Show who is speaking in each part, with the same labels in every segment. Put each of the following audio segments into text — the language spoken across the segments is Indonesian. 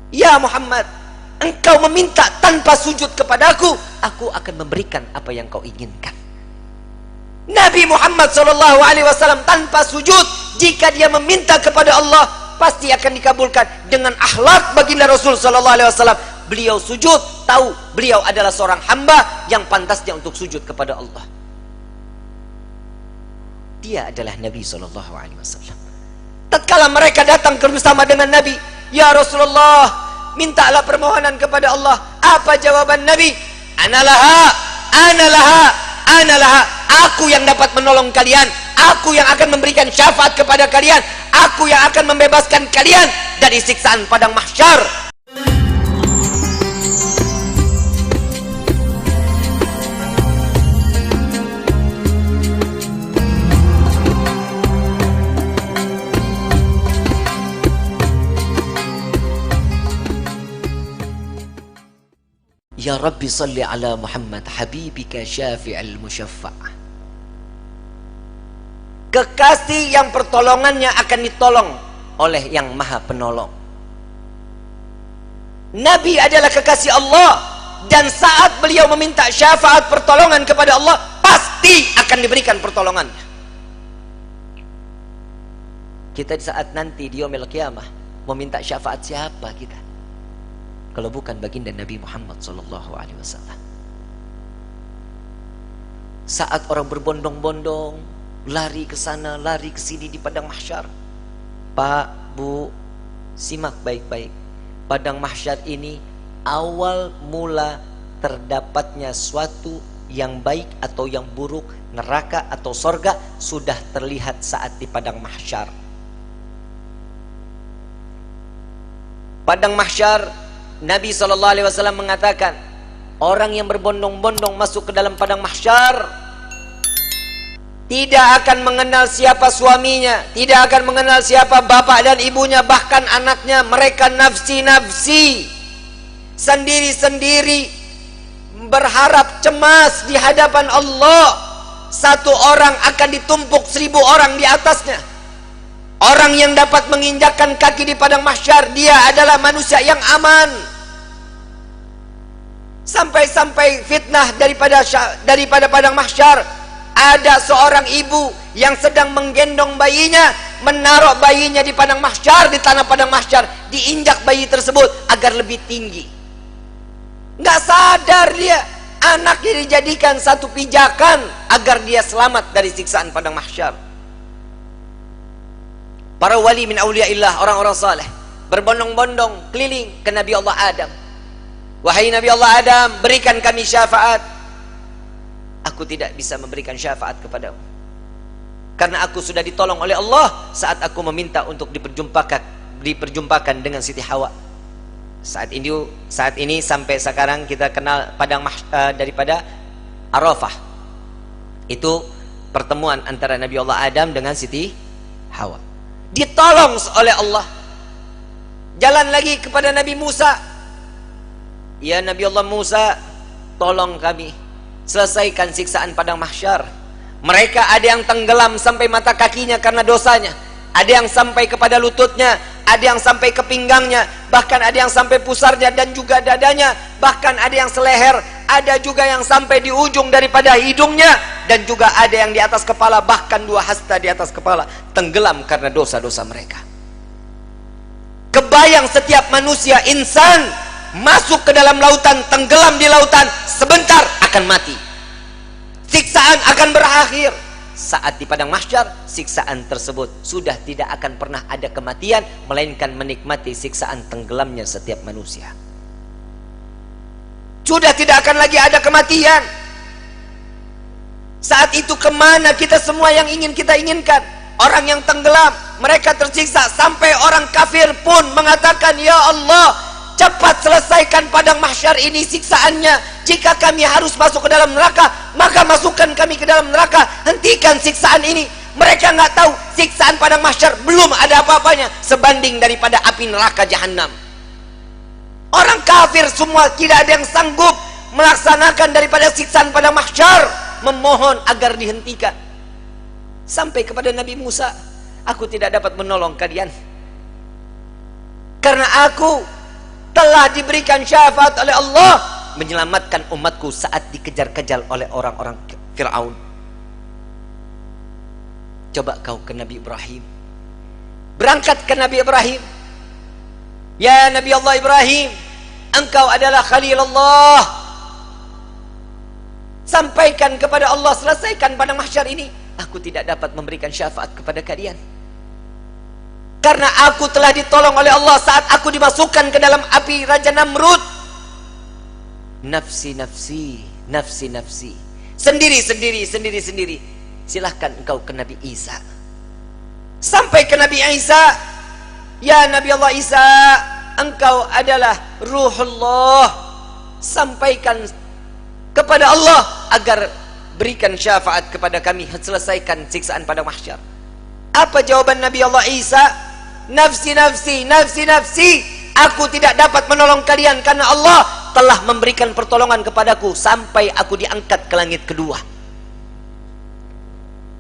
Speaker 1: Ya Muhammad, engkau meminta tanpa sujud kepadaku, aku akan memberikan apa yang kau inginkan. Nabi Muhammad SAW tanpa sujud, jika dia meminta kepada Allah, pasti akan dikabulkan. Dengan akhlak baginda Rasul SAW, beliau sujud, tahu beliau adalah seorang hamba yang pantasnya untuk sujud kepada Allah. Dia adalah Nabi SAW. Tatkala mereka datang bersama dengan Nabi, ya Rasulullah, mintalah permohonan kepada Allah. Apa jawaban Nabi? Analaha, analaha, analaha. Aku yang dapat menolong kalian, aku yang akan memberikan syafaat kepada kalian, aku yang akan membebaskan kalian dari siksaan padang mahsyar. Ya Rabbi salli ala Muhammad habibika syafi'al musyaffa'. Kekasih yang pertolongannya akan ditolong oleh yang maha penolong. Nabi adalah kekasih Allah, dan saat beliau meminta syafaat pertolongan kepada Allah, pasti akan diberikan pertolongannya. Kita di saat nanti di yaumil qiyamah meminta syafaat siapa kita kalau bukan baginda Nabi Muhammad SAW? Saat orang berbondong-bondong lari ke sana, lari ke sini di padang mahsyar. Pak, Bu, simak baik-baik. Padang mahsyar ini awal mula terdapatnya suatu yang baik atau yang buruk, neraka atau sorga, sudah terlihat saat di padang mahsyar. Padang mahsyar, Nabi SAW mengatakan, orang yang berbondong-bondong masuk ke dalam padang mahsyar tidak akan mengenal siapa suaminya, tidak akan mengenal siapa bapak dan ibunya, bahkan anaknya. Mereka nafsi-nafsi, sendiri-sendiri, berharap cemas di hadapan Allah. Satu orang akan ditumpuk 1000 orang di atasnya. Orang yang dapat menginjakkan kaki di padang mahsyar, dia adalah manusia yang aman. Sampai-sampai fitnah daripada padang mahsyar. Ada seorang ibu yang sedang menggendong bayinya, menaruh bayinya di padang mahsyar, di tanah padang mahsyar, diinjak bayi tersebut agar lebih tinggi. Nggak sadar dia, anaknya dijadikan satu pijakan agar dia selamat dari siksaan padang mahsyar. Para wali min awliyaillah, orang-orang saleh, berbondong-bondong keliling ke Nabi Allah Adam. Wahai Nabi Allah Adam, berikan kami syafaat. Aku tidak bisa memberikan syafaat kepadamu, karena aku sudah ditolong oleh Allah saat aku meminta untuk diperjumpakan dengan Siti Hawa. Saat ini sampai sekarang kita kenal daripada Arafah. Itu pertemuan antara Nabi Allah Adam dengan Siti Hawa. Ditolong oleh Allah. Jalan lagi kepada Nabi Musa. Ya Nabi Allah Musa, tolong kami selesaikan siksaan padang mahsyar. Mereka ada yang tenggelam sampai mata kakinya karena dosanya, ada yang sampai kepada lututnya, ada yang sampai ke pinggangnya, bahkan ada yang sampai pusarnya dan juga dadanya, bahkan ada yang seleher, ada juga yang sampai di ujung daripada hidungnya, dan juga ada yang di atas kepala, bahkan 2 hasta di atas kepala, tenggelam karena dosa-dosa mereka. Kebayang setiap manusia, insan, masuk ke dalam lautan, tenggelam di lautan, sebentar akan mati. Siksaan akan berakhir. Saat di padang mahsyar, siksaan tersebut sudah tidak akan pernah ada kematian, melainkan menikmati siksaan tenggelamnya setiap manusia. Sudah tidak akan lagi ada kematian. Saat itu kemana kita semua yang ingin kita inginkan? Orang yang tenggelam, mereka tersiksa, sampai orang kafir pun mengatakan, ya Allah, cepat selesaikan padang mahsyar ini siksaannya. Jika kami harus masuk ke dalam neraka, maka masukkan kami ke dalam neraka. Hentikan siksaan ini. Mereka nggak tahu siksaan padang mahsyar belum ada apa-apanya sebanding daripada api neraka jahanam. Orang kafir semua tidak ada yang sanggup melaksanakan daripada siksaan padang mahsyar, memohon agar dihentikan. Sampai kepada Nabi Musa, aku tidak dapat menolong kalian karena aku telah diberikan syafaat oleh Allah menyelamatkan umatku saat dikejar-kejar oleh orang-orang Fir'aun. Coba kau ke Nabi Ibrahim, berangkat ke Nabi Ibrahim. Ya Nabi Allah Ibrahim, engkau adalah Khalil Allah. Sampaikan kepada Allah, selesaikan padang mahsyar ini. Aku tidak dapat memberikan syafaat kepada kalian, karena aku telah ditolong oleh Allah saat aku dimasukkan ke dalam api Raja Namrud. Nafsi, nafsi, nafsi, nafsi. Sendiri, sendiri, sendiri, sendiri. Silahkan engkau ke Nabi Isa. Sampai ke Nabi Isa. Ya Nabi Allah Isa, engkau adalah Ruhullah. Sampaikan kepada Allah agar berikan syafaat kepada kami, selesaikan siksaan pada mahsyar. Apa jawaban Nabi Allah Isa? Nafsi, nafsi, nafsi, nafsi. Aku tidak dapat menolong kalian karena Allah telah memberikan pertolongan kepadaku sampai aku diangkat ke langit kedua.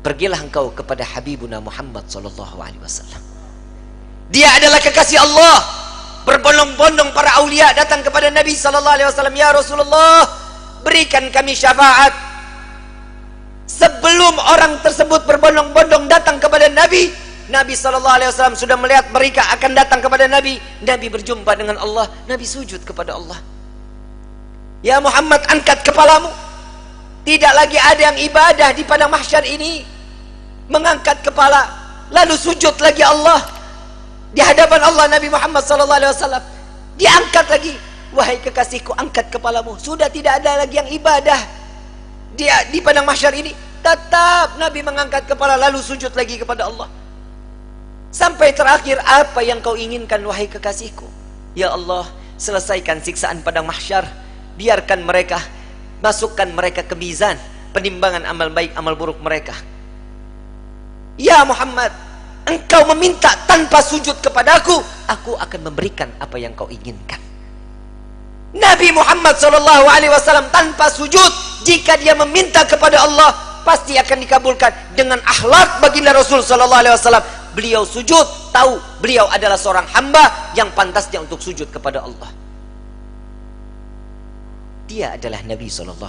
Speaker 1: Pergilah engkau kepada Habibuna Muhammad sallallahu alaihi wasallam. Dia adalah kekasih Allah. Berbondong-bondong para aulia datang kepada Nabi sallallahu alaihi wasallam, ya Rasulullah, berikan kami syafaat. Sebelum orang tersebut berbondong-bondong datang kepada Nabi, Nabi SAW sudah melihat mereka akan datang kepada Nabi. Nabi berjumpa dengan Allah. Nabi sujud kepada Allah. Ya Muhammad, angkat kepalamu. Tidak lagi ada yang ibadah di padang mahsyar ini mengangkat kepala lalu sujud lagi Allah di hadapan Allah. Nabi Muhammad SAW diangkat lagi. Wahai kekasihku, angkat kepalamu. Sudah tidak ada lagi yang ibadah di padang mahsyar ini. Tetap Nabi mengangkat kepala lalu sujud lagi kepada Allah. Sampai terakhir, apa yang kau inginkan wahai kekasihku? Ya Allah, selesaikan siksaan padang mahsyar. Biarkan mereka, masukkan mereka ke mizan penimbangan amal baik amal buruk mereka. Ya Muhammad, engkau meminta tanpa sujud kepadaku, aku akan memberikan apa yang kau inginkan. Nabi Muhammad SAW tanpa sujud, jika dia meminta kepada Allah pasti akan dikabulkan. Dengan akhlak baginda Rasul SAW, beliau sujud, tahu beliau adalah seorang hamba yang pantasnya untuk sujud kepada Allah. Dia adalah Nabi SAW.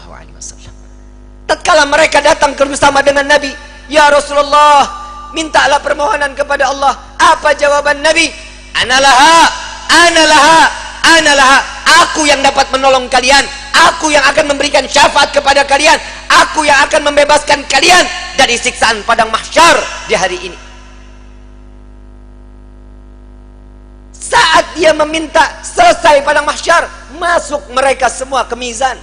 Speaker 1: Tatkala mereka datang bersama dengan Nabi, ya Rasulullah, mintalah permohonan kepada Allah. Apa jawaban Nabi? Analaha, analaha, analaha. Aku yang dapat menolong kalian. Aku yang akan memberikan syafaat kepada kalian. Aku yang akan membebaskan kalian dari siksaan padang mahsyar di hari ini. Saat dia meminta selesai padang mahsyar, masuk mereka semua ke mizan.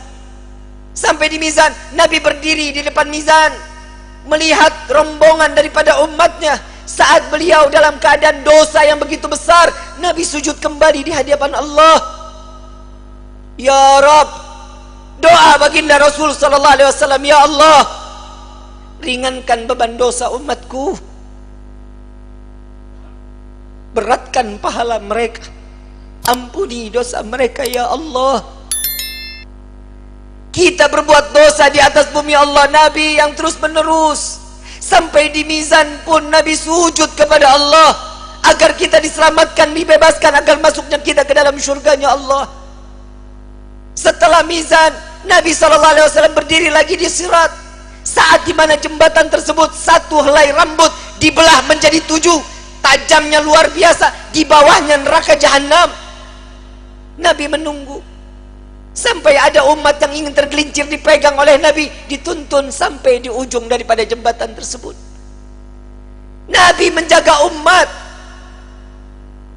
Speaker 1: Sampai di mizan, Nabi berdiri di depan mizan, melihat rombongan daripada umatnya. Saat beliau dalam keadaan dosa yang begitu besar, Nabi sujud kembali di hadapan Allah. Ya Rabb, doa baginda Rasul SAW, ya Allah, ringankan beban dosa umatku, beratkan pahala mereka, ampuni dosa mereka ya Allah. Kita berbuat dosa di atas bumi Allah. Nabi yang terus menerus sampai di mizan pun Nabi sujud kepada Allah agar kita diselamatkan, dibebaskan, agar masuknya kita ke dalam syurganya Allah. Setelah mizan, Nabi SAW berdiri lagi di sirat. Saat dimana jembatan tersebut satu helai rambut dibelah menjadi 7, tajamnya luar biasa, di bawahnya neraka jahanam. Nabi menunggu sampai ada umat yang ingin tergelincir dipegang oleh Nabi, dituntun sampai di ujung daripada jembatan tersebut. Nabi menjaga umat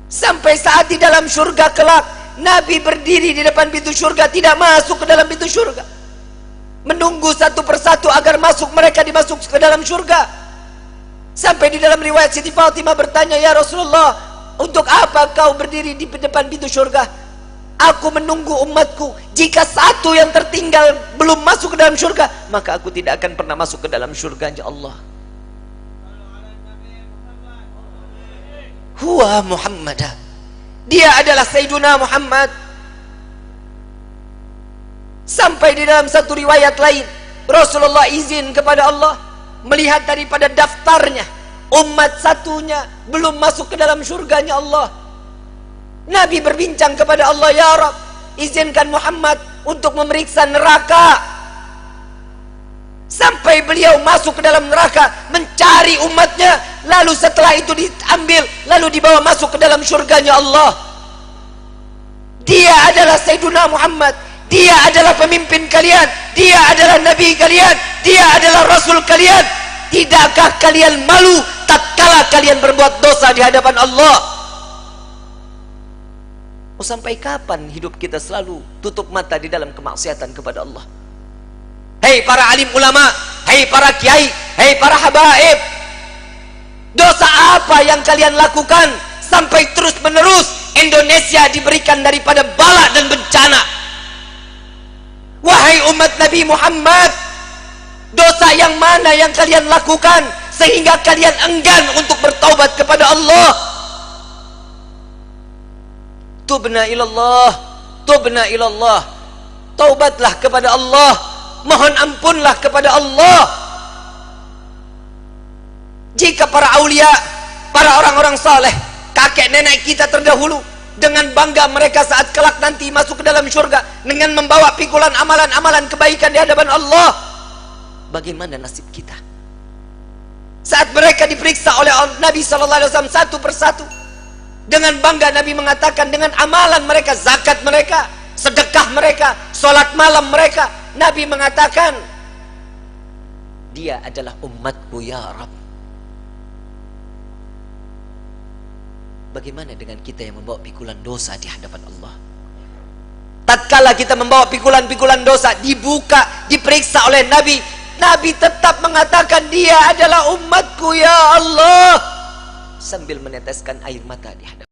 Speaker 1: sampai saat di dalam surga kelak, Nabi berdiri di depan pintu surga, tidak masuk ke dalam pintu surga, menunggu satu persatu agar masuk, mereka dimasuk ke dalam surga. Sampai di dalam riwayat Siti Fatimah bertanya, ya Rasulullah, untuk apa kau berdiri di depan pintu surga? Aku menunggu umatku, jika satu yang tertinggal belum masuk ke dalam surga, maka aku tidak akan pernah masuk ke dalam surganya Allah. Huwa Muhammadah, dia adalah Sayyiduna Muhammad. Sampai di dalam satu riwayat lain, Rasulullah izin kepada Allah melihat daripada daftarnya umat satunya belum masuk ke dalam surganya Allah. Nabi berbincang kepada Allah, ya Rabb, izinkan Muhammad untuk memeriksa neraka. Sampai beliau masuk ke dalam neraka mencari umatnya, lalu setelah itu diambil, lalu dibawa masuk ke dalam surganya Allah. Dia adalah Sayyiduna Muhammad, dia adalah pemimpin kalian, dia adalah Nabi kalian, dia adalah Rasul kalian. Tidakkah kalian malu tatkala kalian berbuat dosa di hadapan Allah? Oh, sampai kapan hidup kita selalu tutup mata di dalam kemaksiatan kepada Allah? Hei para alim ulama, hei para kiai, hei para habaib, dosa apa yang kalian lakukan sampai terus menerus Indonesia diberikan daripada bala dan bencana? Wahai umat Nabi Muhammad, dosa yang mana yang kalian lakukan sehingga kalian enggan untuk bertaubat kepada Allah? Tubna ilallah, tubna ilallah. Taubatlah kepada Allah, mohon ampunlah kepada Allah. Jika para aulia, para orang-orang saleh, kakek nenek kita terdahulu, dengan bangga mereka saat kelak nanti masuk ke dalam surga dengan membawa pikulan amalan-amalan kebaikan di hadapan Allah, bagaimana nasib kita? Saat mereka diperiksa oleh Nabi SAW satu persatu, dengan bangga Nabi mengatakan dengan amalan mereka, zakat mereka, sedekah mereka, sholat malam mereka, Nabi mengatakan, dia adalah umatku ya Rabb. Bagaimana dengan kita yang membawa pikulan dosa di hadapan Allah? Tatkala kita membawa pikulan-pikulan dosa, dibuka, diperiksa oleh Nabi, Nabi tetap mengatakan dia adalah umatku ya Allah, sambil meneteskan air mata di hadapan